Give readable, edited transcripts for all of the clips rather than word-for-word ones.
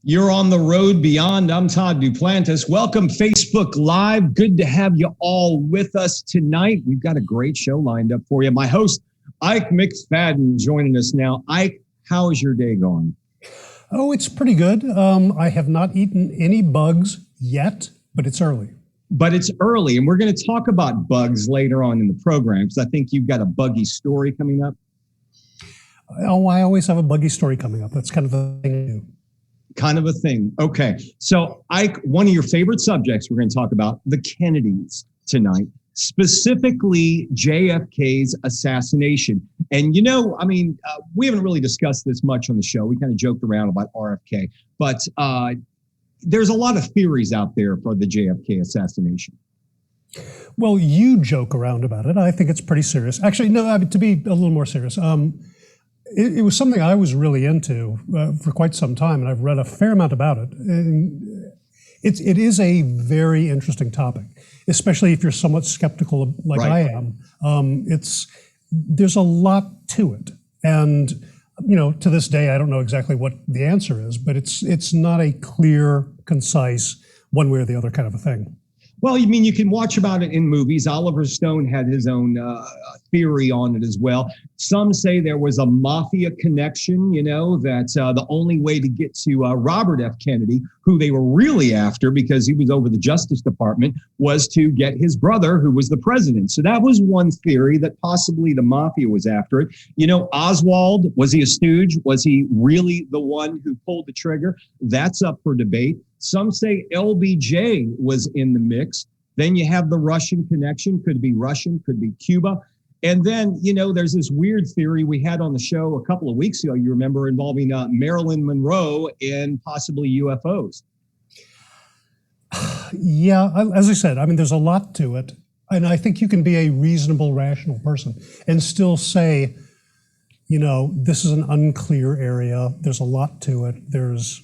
You're on the road beyond. I'm Todd Duplantis. Welcome, Facebook Live. Good to have you all with us tonight. We've got a great show lined up for you. My host, Ike McFadden, joining us now. Ike, how is your day going? Oh, it's pretty good. I have not eaten any bugs yet, but it's early. And we're going to talk about bugs later on in the program, because I think you've got a buggy story coming up. Oh, I always have a buggy story coming up. That's kind of a thing I do. Kind of a thing. Okay. So, Ike, one of your favorite subjects we're going to talk about, the Kennedys tonight, specifically JFK's assassination. And, we haven't really discussed this much on the show. We kind of joked around about RFK, but there's a lot of theories out there for the JFK assassination. Well, you joke around about it. I think it's pretty serious. Actually, no, to be a little more serious, it was something I was really into for quite some time, and I've read a fair amount about it. And it is a very interesting topic, especially if you're somewhat skeptical like right. I am. There's a lot to it. And, to this day, I don't know exactly what the answer is, but it's not a clear, concise, one way or the other kind of a thing. Well, you can watch about it in movies. Oliver Stone had his own theory on it as well. Some say there was a mafia connection, that the only way to get to Robert F. Kennedy, who they were really after because he was over the Justice Department, was to get his brother, who was the president. So that was one theory, that possibly the mafia was after it. Oswald, was he a stooge? Was he really the one who pulled the trigger? That's up for debate. Some say LBJ was in the mix. Then you have the Russian connection. Could be Russian, could be Cuba. And then, there's this weird theory we had on the show a couple of weeks ago, you remember, involving Marilyn Monroe and possibly UFOs. Yeah, as I said, there's a lot to it. And I think you can be a reasonable, rational person and still say, this is an unclear area. There's a lot to it. There's,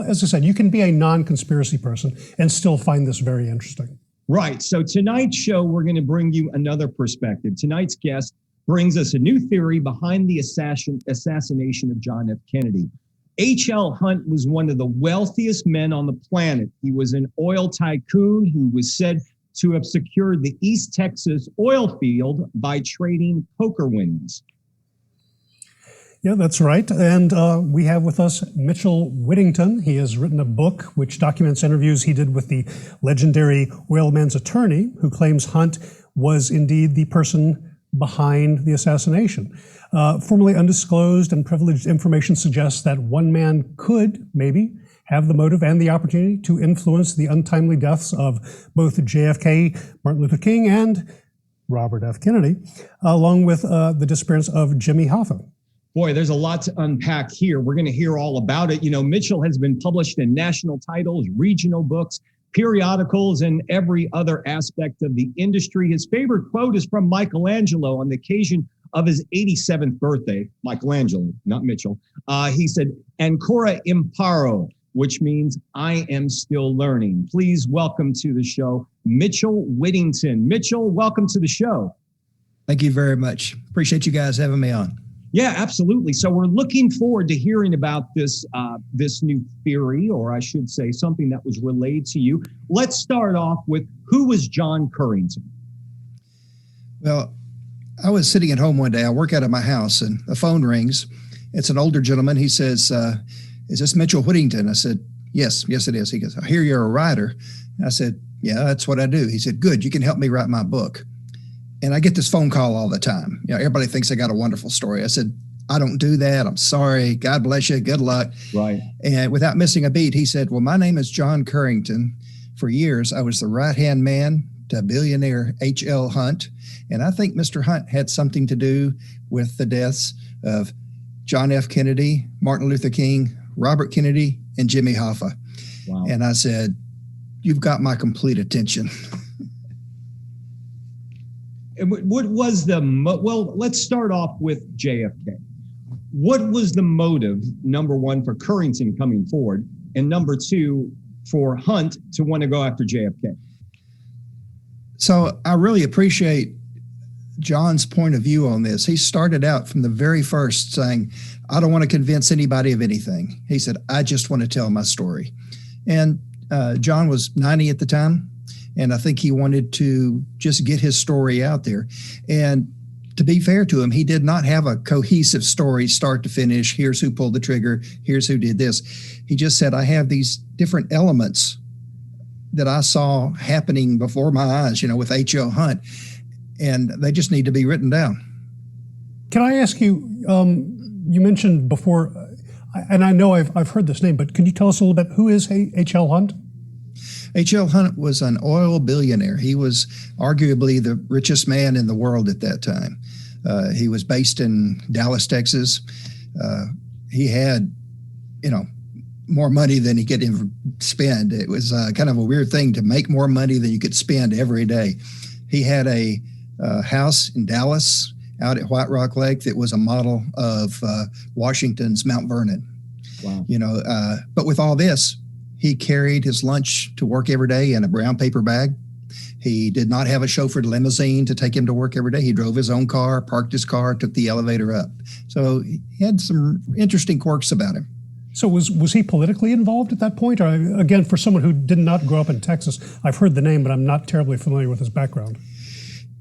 as I said, you can be a non-conspiracy person and still find this very interesting. Right. So tonight's show, we're going to bring you another perspective. Tonight's guest brings us a new theory behind the assassination of John F. Kennedy. H.L. Hunt was one of the wealthiest men on the planet. He was an oil tycoon who was said to have secured the East Texas oil field by trading poker winnings. Yeah, that's right. And we have with us Mitchel Whittington. He has written a book which documents interviews he did with the legendary oilman's attorney, who claims Hunt was indeed the person behind the assassination. Formerly undisclosed and privileged information suggests that one man could maybe have the motive and the opportunity to influence the untimely deaths of both JFK, Martin Luther King, and Robert F. Kennedy, along with the disappearance of Jimmy Hoffa. Boy, there's a lot to unpack here. We're going to hear all about it. Mitchell has been published in national titles, regional books, periodicals, and every other aspect of the industry. His favorite quote is from Michelangelo on the occasion of his 87th birthday. Michelangelo, not Mitchell. He said, "Ancora imparo," which means I am still learning. Please welcome to the show, Mitchel Whittington. Mitchell, welcome to the show. Thank you very much. Appreciate you guys having me on. Yeah, absolutely. So we're looking forward to hearing about this new theory, or I should say something that was relayed to you. Let's start off with, who was John Currington? Well, I was sitting at home one day. I work out of my house and the phone rings. It's an older gentleman. He says, "Is this Mitchel Whittington?" I said, yes, it is. He goes, "I hear you're a writer." I said, "Yeah, that's what I do." He said, "Good, you can help me write my book." And I get this phone call all the time. Everybody thinks I got a wonderful story. I said, "I don't do that. I'm sorry. God bless you. Good luck." Right. And without missing a beat, he said, "Well, my name is John Currington. For years, I was the right-hand man to billionaire H.L. Hunt. And I think Mr. Hunt had something to do with the deaths of John F. Kennedy, Martin Luther King, Robert Kennedy, and Jimmy Hoffa." Wow. And I said, "You've got my complete attention." What was well, let's start off with JFK. What was the motive, number one, for Currington coming forward, and number two, for Hunt to want to go after JFK? So I really appreciate John's point of view on this. He started out from the very first saying, I don't want to convince anybody of anything. He said, I just want to tell my story. And John was 90 at the time, and I think he wanted to just get his story out there. And to be fair to him, he did not have a cohesive story, start to finish. Here's who pulled the trigger. Here's who did this. He just said, I have these different elements that I saw happening before my eyes, with H.L. Hunt, and they just need to be written down. Can I ask you, you mentioned before, and I know I've heard this name, but can you tell us a little bit, who is H.L. Hunt? H.L. Hunt was an oil billionaire. He was arguably the richest man in the world at that time. He was based in Dallas, Texas. He had, more money than he could spend. It was kind of a weird thing to make more money than you could spend every day. He had a house in Dallas out at White Rock Lake that was a model of Washington's Mount Vernon. Wow. But with all this, he carried his lunch to work every day in a brown paper bag. He did not have a chauffeured limousine to take him to work every day. He drove his own car, parked his car, took the elevator up. So he had some interesting quirks about him. So was he politically involved at that point? Or, again, for someone who did not grow up in Texas, I've heard the name, but I'm not terribly familiar with his background.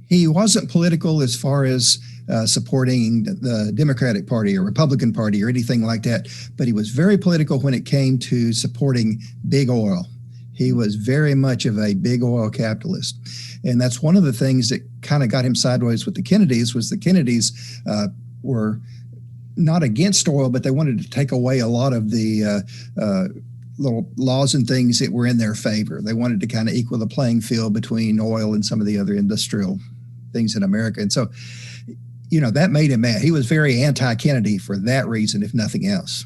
He wasn't political as far as supporting the Democratic Party or Republican Party or anything like that, but he was very political when it came to supporting big oil. He was very much of a big oil capitalist. And that's one of the things that kind of got him sideways with the Kennedys, was the Kennedys were not against oil, but they wanted to take away a lot of the little laws and things that were in their favor. They wanted to kind of equal the playing field between oil and some of the other industrial things in America. And so, that made him mad. He was very anti-Kennedy for that reason, if nothing else.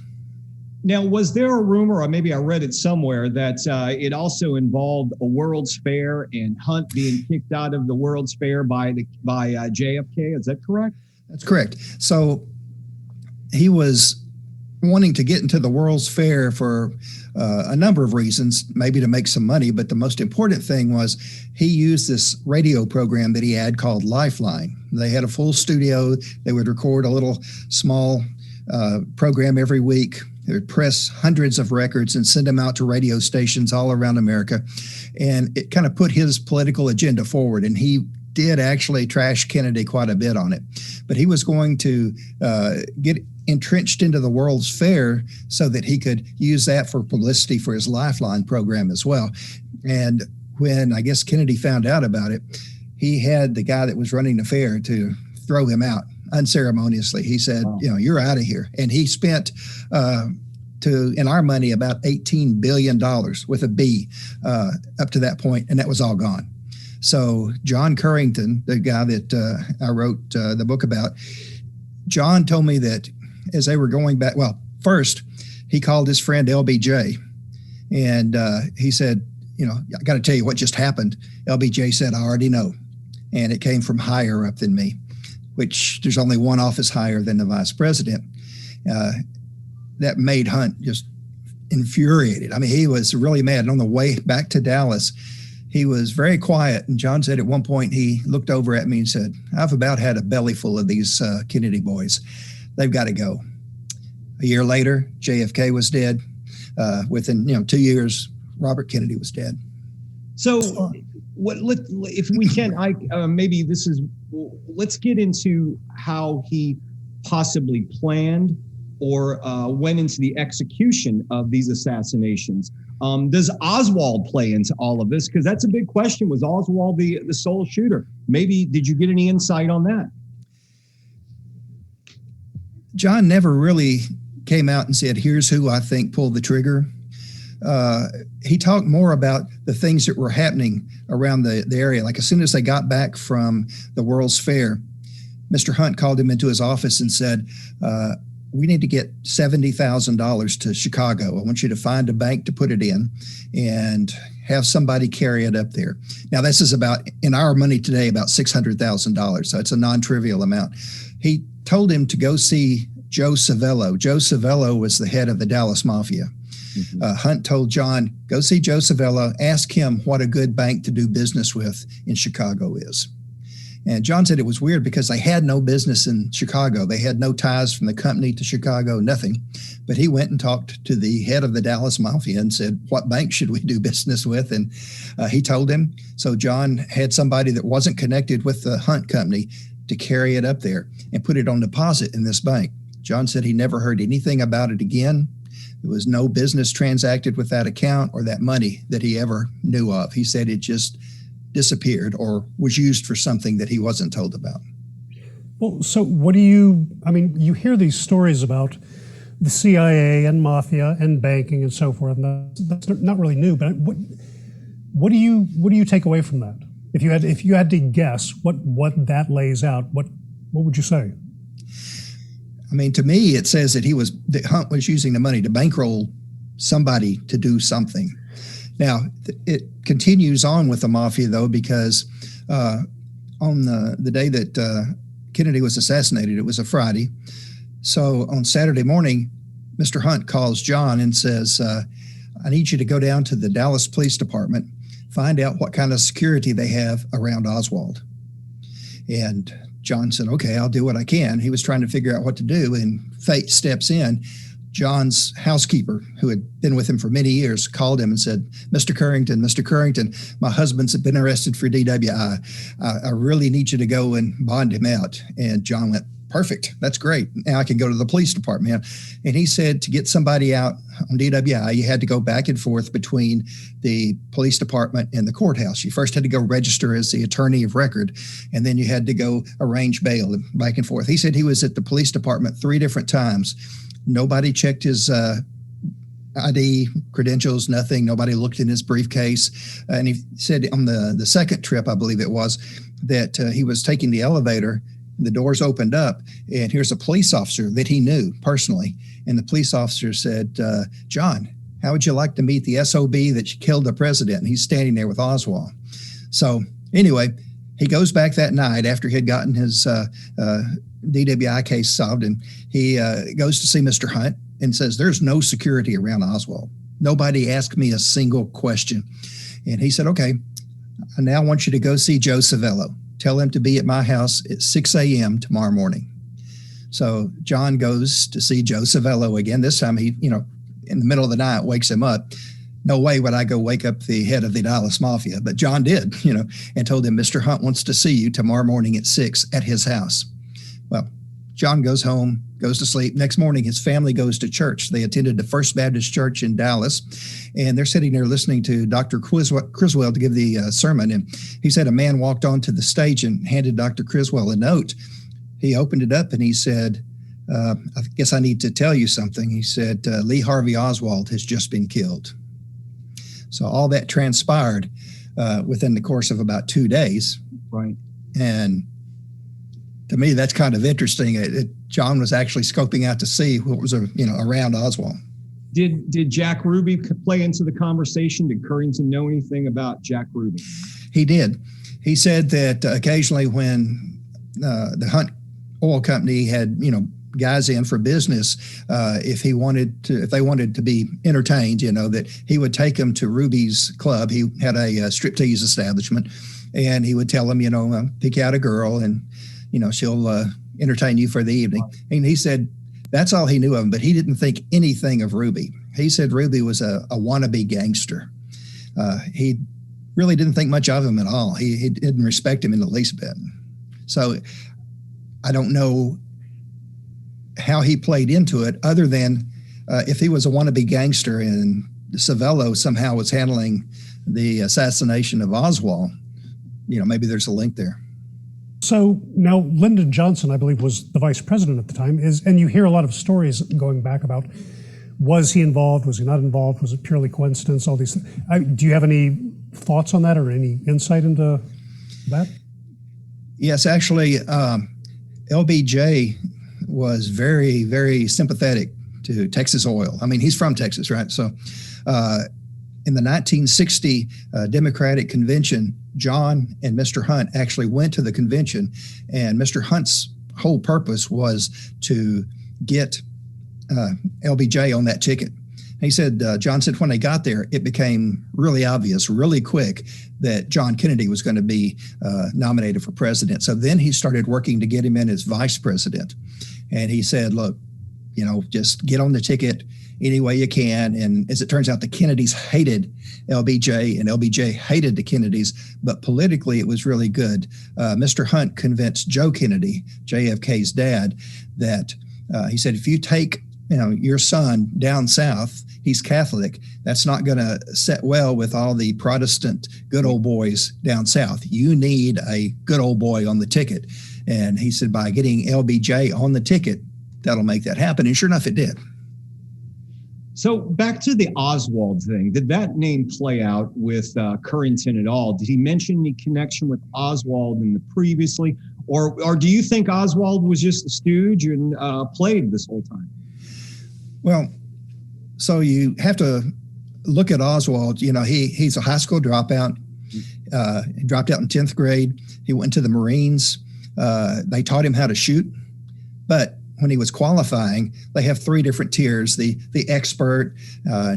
Now, was there a rumor, or maybe I read it somewhere, that it also involved a World's Fair and Hunt being kicked out of the World's Fair by JFK? Is that correct? That's correct. So he was wanting to get into the World's Fair for a number of reasons, maybe to make some money, but the most important thing was he used this radio program that he had called Lifeline. They had a full studio. They would record a little small program every week. They would press hundreds of records and send them out to radio stations all around America. And it kind of put his political agenda forward. And he did actually trash Kennedy quite a bit on it. But he was going to get entrenched into the World's Fair so that he could use that for publicity for his Lifeline program as well. And when I guess Kennedy found out about it, he had the guy that was running the fair to throw him out unceremoniously. He said, wow, you're out of here. And he spent in our money, about $18 billion with a B up to that point, and that was all gone. So John Currington, the guy that I wrote the book about, John told me that as they were going back, well, first he called his friend LBJ, and he said, I got to tell you what just happened. LBJ said, I already know. And it came from higher up than me, which there's only one office higher than the vice president. That made Hunt just infuriated. I mean, he was really mad. And on the way back to Dallas, he was very quiet. And John said at one point, he looked over at me and said, I've about had a belly full of these Kennedy boys. They've got to go. A year later, JFK was dead. Within 2 years, Robert Kennedy was dead. So if we can, let's get into how he possibly planned or went into the execution of these assassinations. Does Oswald play into all of this? Because that's a big question. Was Oswald the sole shooter? Maybe, did you get any insight on that? John never really came out and said, here's who I think pulled the trigger. He talked more about the things that were happening around the area. Like as soon as they got back from the World's Fair, Mr. Hunt called him into his office and said, we need to get $70,000 to Chicago. I want you to find a bank to put it in and have somebody carry it up there. Now, this is about, in our money today, about $600,000. So it's a non-trivial amount. He told him to go see Joe Savello. Joe Savello was the head of the Dallas Mafia. Mm-hmm. Hunt told John, go see Joe Savello, ask him what a good bank to do business with in Chicago is. And John said it was weird because they had no business in Chicago. They had no ties from the company to Chicago, nothing. But he went and talked to the head of the Dallas Mafia and said, what bank should we do business with? And he told him. So John had somebody that wasn't connected with the Hunt company to carry it up there and put it on deposit in this bank. John said he never heard anything about it again. There was no business transacted with that account or that money that he ever knew of. He said it just disappeared or was used for something that he wasn't told about. Well, so what do you, I mean, you hear these stories about the CIA and mafia and banking and so forth, and that's not really new, but what do you take away from that? If you had to guess what that lays out, what would you say? I mean, to me, it says that Hunt was using the money to bankroll somebody to do something. Now, it continues on with the mafia, though, because on the day that Kennedy was assassinated, it was a Friday. So on Saturday morning, Mr. Hunt calls John and says, I need you to go down to the Dallas Police Department, find out what kind of security they have around Oswald. And John said, okay, I'll do what I can. He was trying to figure out what to do, and fate steps in. John's housekeeper, who had been with him for many years, called him and said, Mr. Currington, my husband's been arrested for DWI. I really need you to go and bond him out. And John went, perfect. That's great. Now I can go to the police department. And he said to get somebody out on DWI, you had to go back and forth between the police department and the courthouse. You first had to go register as the attorney of record, and then you had to go arrange bail and back and forth. He said he was at the police department 3 different times. Nobody checked his ID, credentials, nothing. Nobody looked in his briefcase. And he said on the second trip, I believe it was, that he was taking the elevator. The doors opened up, and here's a police officer that he knew personally. And the police officer said, John, how would you like to meet the SOB that killed the president? And he's standing there with Oswald. So anyway, he goes back that night after he had gotten his DWI case solved, and he goes to see Mr. Hunt and says, there's no security around Oswald. Nobody asked me a single question. And he said, okay, I now want you to go see Joe Savello. Tell him to be at my house at 6 a.m. tomorrow morning. So John goes to see Joe Savello again. This time he, in the middle of the night, wakes him up. No way would I go wake up the head of the Dallas Mafia, but John did, and told him, Mr. Hunt wants to see you tomorrow morning at 6 at his house. Well, John goes home, goes to sleep. Next morning, his family goes to church. They attended the First Baptist Church in Dallas, and they're sitting there listening to Dr. Criswell to give the sermon. And he said a man walked onto the stage and handed Dr. Criswell a note. He opened it up and he said, I guess I need to tell you something. He said, Lee Harvey Oswald has just been killed. So all that transpired within the course of about 2 days. Right. And to me, that's kind of interesting. John was actually scoping out to see what was, around Oswald. Did Jack Ruby play into the conversation? Did Currington know anything about Jack Ruby? He did. He said that occasionally when the Hunt Oil Company had, guys in for business, if they wanted to be entertained, that he would take them to Ruby's club. He had a striptease establishment, and he would tell them, pick out a girl and she'll entertain you for the evening. And he said that's all he knew of him, but he didn't think anything of Ruby. He said Ruby was a wannabe gangster. He really didn't think much of him at all. He didn't respect him in the least bit. So I don't know how he played into it, other than if he was a wannabe gangster and Savello somehow was handling the assassination of Oswald, maybe there's a link there. So now Lyndon Johnson, I believe, was the vice president at the time, and you hear a lot of stories going back about, was he involved, was he not involved, was it purely coincidence, all these things. Do you have any thoughts on that or any insight into that? Yes, actually, LBJ was very, very sympathetic to Texas Oil. I mean, he's from Texas, right? So in the 1960 Democratic Convention, John and Mr. Hunt actually went to the convention, and Mr. Hunt's whole purpose was to get LBJ on that ticket. He said, John said, when they got there, it became really obvious, really quick, that John Kennedy was going to be nominated for president. So then he started working to get him in as vice president. And he said, look, just get on the ticket any way you can. And as it turns out, the Kennedys hated LBJ and LBJ hated the Kennedys, but politically it was really good. Mr. Hunt convinced Joe Kennedy, JFK's dad, that he said, if you take your son down south, he's Catholic, that's not going to set well with all the Protestant good old boys down south. You need a good old boy on the ticket. And he said, by getting LBJ on the ticket, that'll make that happen. And sure enough, it did. So back to the Oswald thing, did that name play out with Currington at all? Did he mention any connection with Oswald in the previously? Or do you think Oswald was just a stooge and played this whole time? Well, so you have to look at Oswald. He's a high school dropout. He dropped out in 10th grade. He went to the Marines. They taught him how to shoot. But when he was qualifying, they have 3 different tiers, the expert,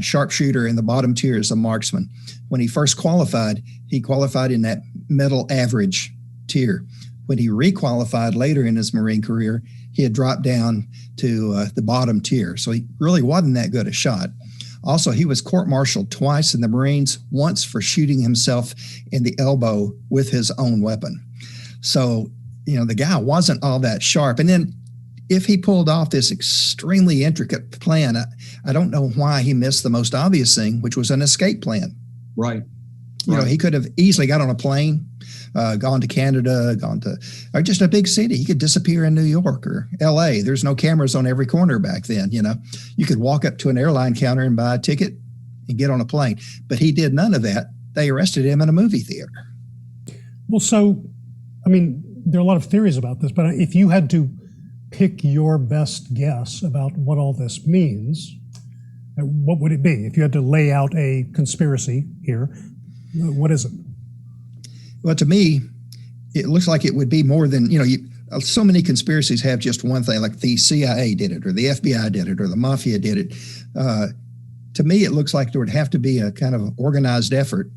sharpshooter, and the bottom tier is a marksman. When he first qualified, he qualified in that middle average tier. When he requalified later in his Marine career, he had dropped down to the bottom tier. So he really wasn't that good a shot. Also, he was court-martialed twice in the Marines, once for shooting himself in the elbow with his own weapon. So, the guy wasn't all that sharp. And then if he pulled off this extremely intricate plan, I don't know why he missed the most obvious thing, which was an escape plan. Right. He could have easily got on a plane, gone to Canada, or just a big city. He could disappear in New York or LA. There's no cameras on every corner back then. You could walk up to an airline counter and buy a ticket and get on a plane. But he did none of that. They arrested him in a movie theater. Well, so, there are a lot of theories about this, but if you had to pick your best guess about what all this means, what would it be? If you had to lay out a conspiracy here, what is it? Well, to me, it looks like it would be more than, so many conspiracies have just one thing, like the CIA did it, or the FBI did it, or the mafia did it. To me, it looks like there would have to be a kind of organized effort.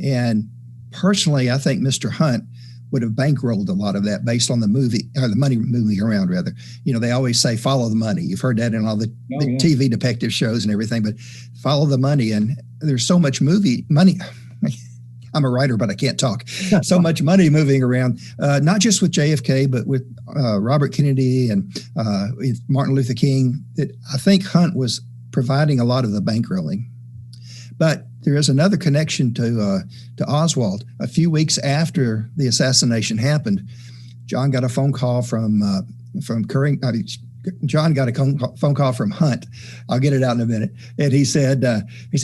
And personally, I think Mr. Hunt would have bankrolled a lot of that based on the movie, or the money moving around, rather. They always say, follow the money. You've heard that in all the TV detective shows and everything, but follow the money. And there's so much money. I'm a writer, but I can't talk. So much money moving around, not just with JFK, but with Robert Kennedy and Martin Luther King, that I think Hunt was providing a lot of the bankrolling. But there is another connection to Oswald. A few weeks after the assassination happened, John got a phone call from Currington. John got a phone call from Hunt. I'll get it out in a minute. And he said,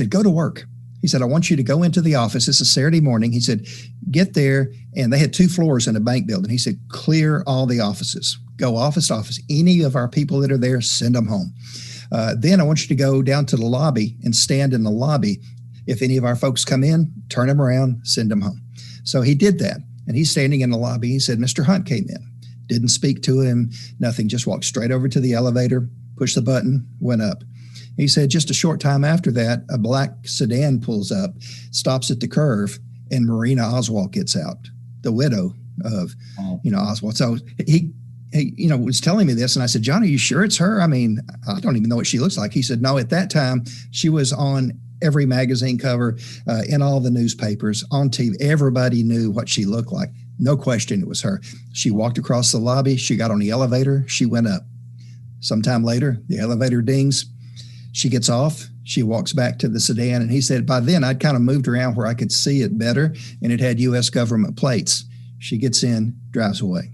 go to work. He said, I want you to go into the office. This is Saturday morning. He said, get there. And they had 2 floors in a bank building. He said, clear all the offices. Go office to office. Any of our people that are there, send them home. Then I want you to go down to the lobby and stand in the lobby. If any of our folks come in, turn them around, send them home. So he did that. And he's standing in the lobby. He said, Mr. Hunt came in, didn't speak to him, nothing, just walked straight over to the elevator, pushed the button, went up. He said just a short time after that, a black sedan pulls up, stops at the curve, and Marina Oswald gets out, the widow of, Oswald. So he was telling me this, and I said, John, are you sure it's her? I don't even know what she looks like. He said, no, at that time, she was on every magazine cover, in all the newspapers, on TV. Everybody knew what she looked like. No question it was her. She walked across the lobby. She got on the elevator. She went up. Sometime later, the elevator dings. She gets off. She walks back to the sedan. And he said, by then, I'd kind of moved around where I could see it better, and it had U.S. government plates. She gets in, drives away.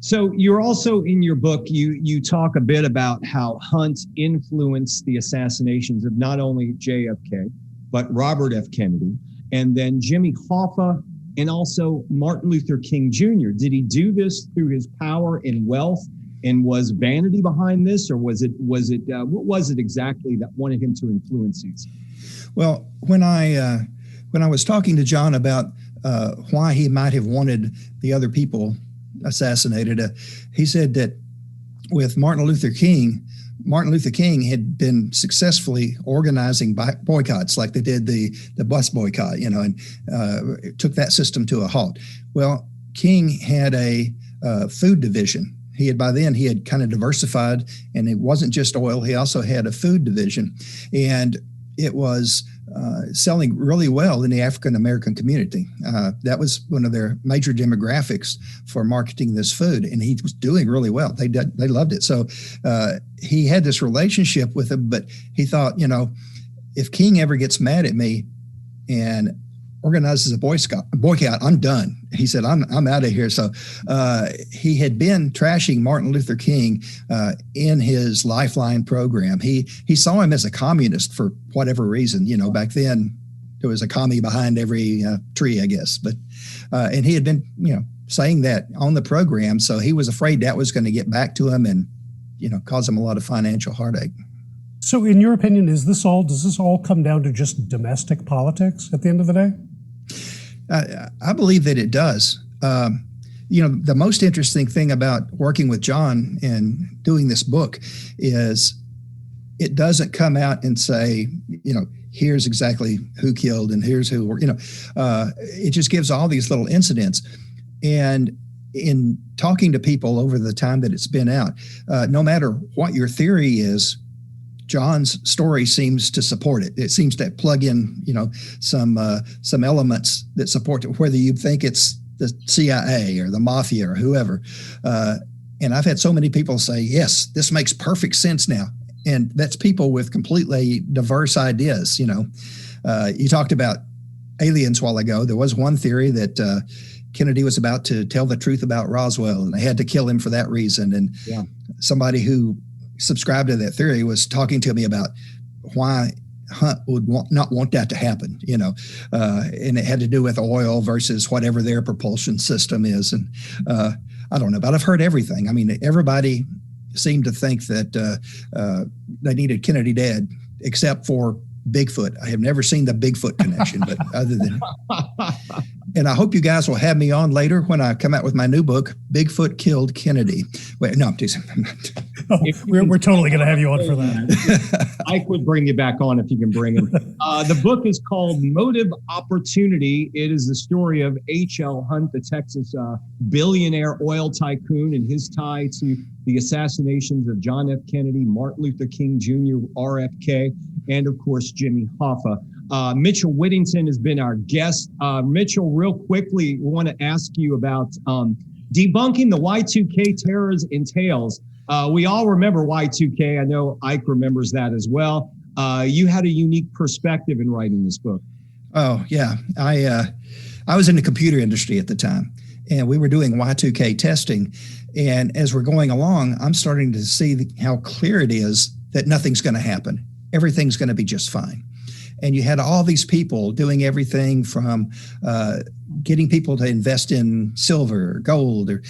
So you're also, in your book, you talk a bit about how Hunt influenced the assassinations of not only JFK, but Robert F. Kennedy, and then Jimmy Hoffa, and also Martin Luther King Jr. Did he do this through his power and wealth? And was vanity behind this, or was it what was it exactly that wanted him to influence these? Well, when I was talking to John about why he might have wanted the other people assassinated, he said that with Martin Luther King, Martin Luther King had been successfully organizing boycotts, like they did the bus boycott, and took that system to a halt. Well, King had a food division. By then he had kind of diversified, and it wasn't just oil. He also had a food division, and it was selling really well in the African American community. That was one of their major demographics for marketing this food, and he was doing really well. They loved it. So he had this relationship with them, but he thought, if King ever gets mad at me and organizes a boycott, I'm done. He said, I'm out of here. So he had been trashing Martin Luther King in his Lifeline program. He saw him as a communist for whatever reason. Back then there was a commie behind every tree, I guess. But and he had been, saying that on the program. So he was afraid that was going to get back to him and, cause him a lot of financial heartache. So in your opinion, does this all come down to just domestic politics at the end of the day? I believe that it does. The most interesting thing about working with John and doing this book is it doesn't come out and say, here's exactly who killed and here's who, it just gives all these little incidents. And in talking to people over the time that it's been out, no matter what your theory is, John's story seems to support it. It seems to plug in, some elements that support it, whether you think it's the CIA or the mafia or whoever. And I've had so many people say, yes, this makes perfect sense now. And that's people with completely diverse ideas. You talked about aliens a while ago. There was one theory that Kennedy was about to tell the truth about Roswell, and they had to kill him for that reason. And somebody who subscribed to that theory was talking to me about why Hunt would not want that to happen, and it had to do with oil versus whatever their propulsion system is. And I don't know, but I've heard everything. I mean, everybody seemed to think that they needed Kennedy dead, except for Bigfoot. I have never seen the Bigfoot connection, but other than, and I hope you guys will have me on later when I come out with my new book, Bigfoot Killed Kennedy. Wait, no, I'm teasing. Oh, we're totally going to have you on for that. I would bring you back on if you can bring him. The book is called Motive Opportunity. It is the story of H.L. Hunt, the Texas billionaire oil tycoon, and his tie to the assassinations of John F. Kennedy, Martin Luther King Jr., RFK, and of course, Jimmy Hoffa. Mitchel Whittington has been our guest. Mitchel, real quickly, we want to ask you about debunking the Y2K terrors and tales. We all remember Y2K. I know Ike remembers that as well. You had a unique perspective in writing this book. Oh, yeah. I was in the computer industry at the time, and we were doing Y2K testing. And as we're going along, I'm starting to see how clear it is that nothing's going to happen. Everything's going to be just fine. And you had all these people doing everything from getting people to invest in silver or gold. Or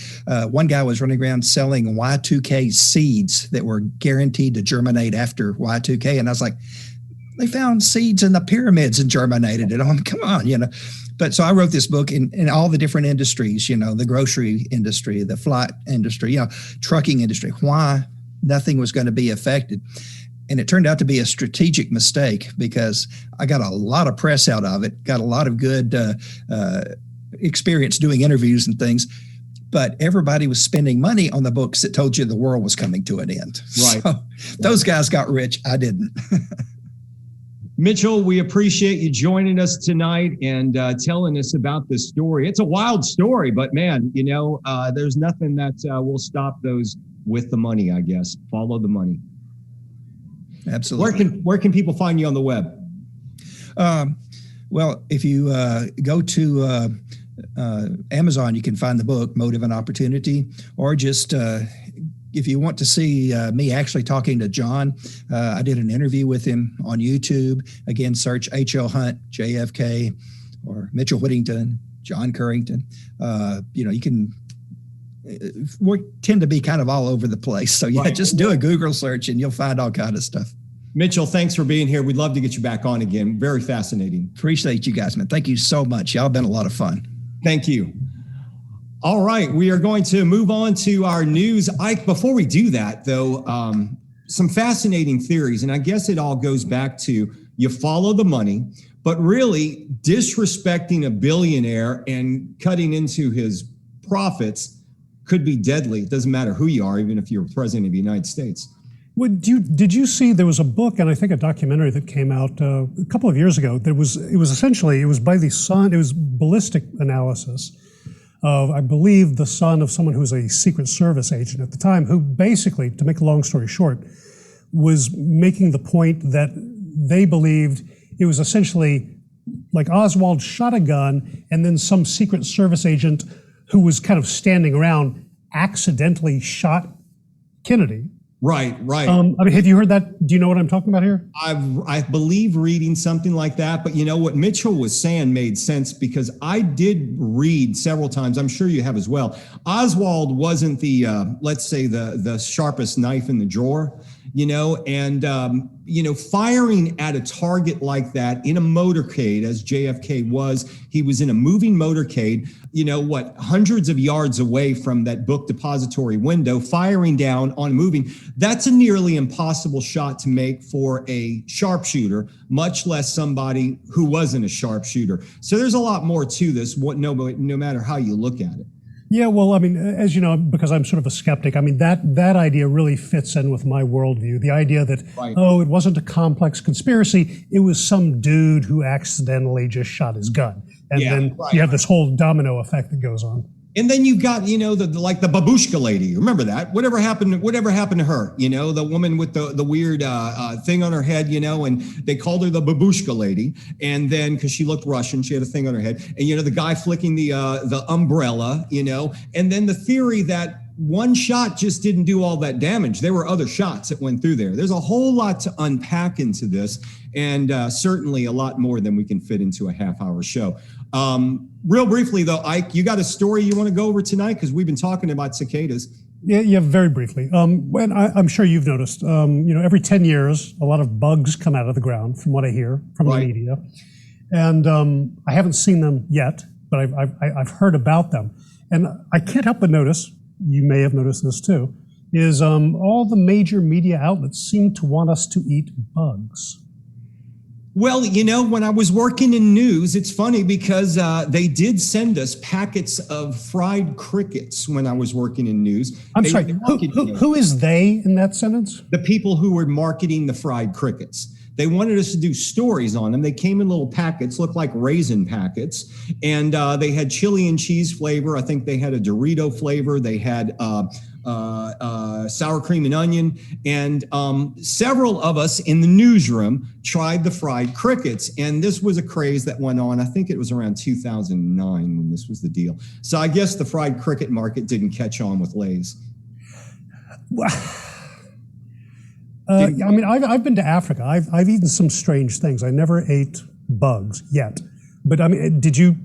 one guy was running around selling Y2K seeds that were guaranteed to germinate after Y2K. And I was like, they found seeds in the pyramids and germinated it. I'm, come on, But so I wrote this book in all the different industries, the grocery industry, the flight industry, trucking industry, why nothing was going to be affected. And it turned out to be a strategic mistake because I got a lot of press out of it, got a lot of good experience doing interviews and things, but everybody was spending money on the books that told you the world was coming to an end. Right. So those guys got rich. I didn't. Mitchel, we appreciate you joining us tonight and telling us about this story. It's a wild story, but man, there's nothing that will stop those with the money, I guess. Follow the money. Absolutely. Where can people find you on the web? Well, if you go to Amazon, you can find the book, Motive and Opportunity, or just if you want to see me actually talking to John, I did an interview with him on YouTube. Again, search H.L. Hunt, JFK, or Mitchel Whittington, John Currington. You can, we tend to be kind of all over the place. So yeah, just do a Google search and you'll find all kind of stuff. Mitchel, thanks for being here. We'd love to get you back on again. Very fascinating. Appreciate you guys, man. Thank you so much. Y'all been a lot of fun. Thank you. All right, we are going to move on to our news. Ike, before we do that, though, some fascinating theories. And I guess it all goes back to you follow the money, but really disrespecting a billionaire and cutting into his profits could be deadly. It doesn't matter who you are, even if you're president of the United States. Did you see there was a book and I think a documentary that came out a couple of years ago that it was by the son, it was ballistic analysis of, I believe, the son of someone who was a Secret Service agent at the time, who basically, to make a long story short, was making the point that they believed it was essentially like Oswald shot a gun and then some Secret Service agent who was kind of standing around accidentally shot Kennedy. Right. I mean, have you heard that? Do you know what I'm talking about here? I believe reading something like that, but you know what Mitchell was saying made sense because I did read several times. I'm sure you have as well. Oswald wasn't the, let's say the sharpest knife in the drawer, and firing at a target like that in a motorcade, as JFK was, he was in a moving motorcade, hundreds of yards away from that book depository window, firing down on moving. That's a nearly impossible shot to make for a sharpshooter, much less somebody who wasn't a sharpshooter. So there's a lot more to this, no matter how you look at it. Yeah, well, I mean, as you know, because I'm sort of a skeptic, I mean, that idea really fits in with my worldview. The idea that, it wasn't a complex conspiracy, it was some dude who accidentally just shot his gun. And then you have this whole domino effect that goes on. And then you've got, the babushka lady. Remember that? Whatever happened to her? The woman with the weird thing on her head, and they called her the babushka lady. And then, because she looked Russian, she had a thing on her head. And, the guy flicking the umbrella, and then the theory that one shot just didn't do all that damage. There were other shots that went through there. There's a whole lot to unpack into this, and certainly a lot more than we can fit into a half-hour show. Real briefly, though, Ike, you got a story you want to go over tonight? Because we've been talking about cicadas. Yeah, very briefly. And I'm sure you've noticed, every 10 years, a lot of bugs come out of the ground, from what I hear from the media. And I haven't seen them yet, but I've heard about them. And I can't help but notice, you may have noticed this too, is all the major media outlets seem to want us to eat bugs. Well, when I was working in news, it's funny because they did send us packets of fried crickets when I was working in news. I'm sorry, who is they in that sentence? The people who were marketing the fried crickets. They wanted us to do stories on them. They came in little packets, looked like raisin packets, and they had chili and cheese flavor. I think they had a Dorito flavor. They had sour cream and onion. And several of us in the newsroom tried the fried crickets. And this was a craze that went on. I think it was around 2009 when this was the deal. So I guess the fried cricket market didn't catch on with Lay's. I mean, I've been to Africa. I've eaten some strange things. I never ate bugs yet. But I mean,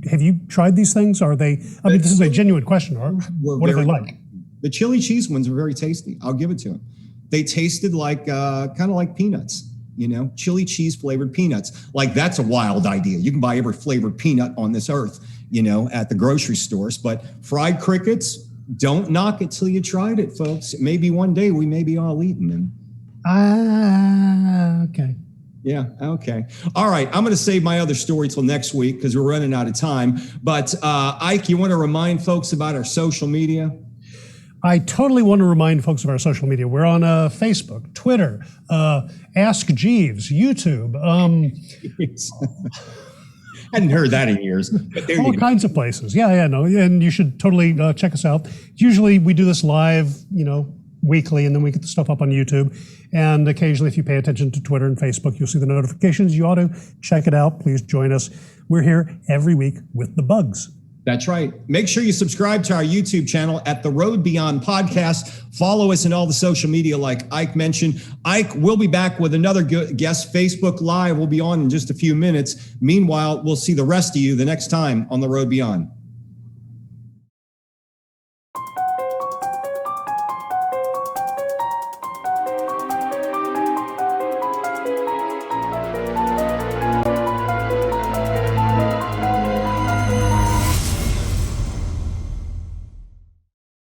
have you tried these things? Are they, I mean, this is a genuine question. What are they like? The chili cheese ones are very tasty. I'll give it to them. They tasted like, kind of like peanuts, chili cheese flavored peanuts. Like, that's a wild idea. You can buy every flavored peanut on this earth, at the grocery stores. But fried crickets, don't knock it till you tried it, folks. Maybe one day we may be all eating them. Okay. Yeah, okay. All right, I'm going to save my other story till next week because we're running out of time. But Ike, you want to remind folks about our social media? I totally want to remind folks of our social media. We're on Facebook, Twitter, Ask Jeeves, YouTube. Hadn't heard that in years. But there all kinds of places. Yeah, no, and you should totally check us out. Usually we do this live, weekly, and then we get the stuff up on YouTube. And occasionally, if you pay attention to Twitter and Facebook, you'll see the notifications. You ought to check it out. Please join us. We're here every week with the bugs. That's right. Make sure you subscribe to our YouTube channel at The Road Beyond Podcast. Follow us in all the social media like Ike mentioned. Ike, we'll be back with another guest. Facebook Live will be on in just a few minutes. Meanwhile, we'll see the rest of you the next time on The Road Beyond.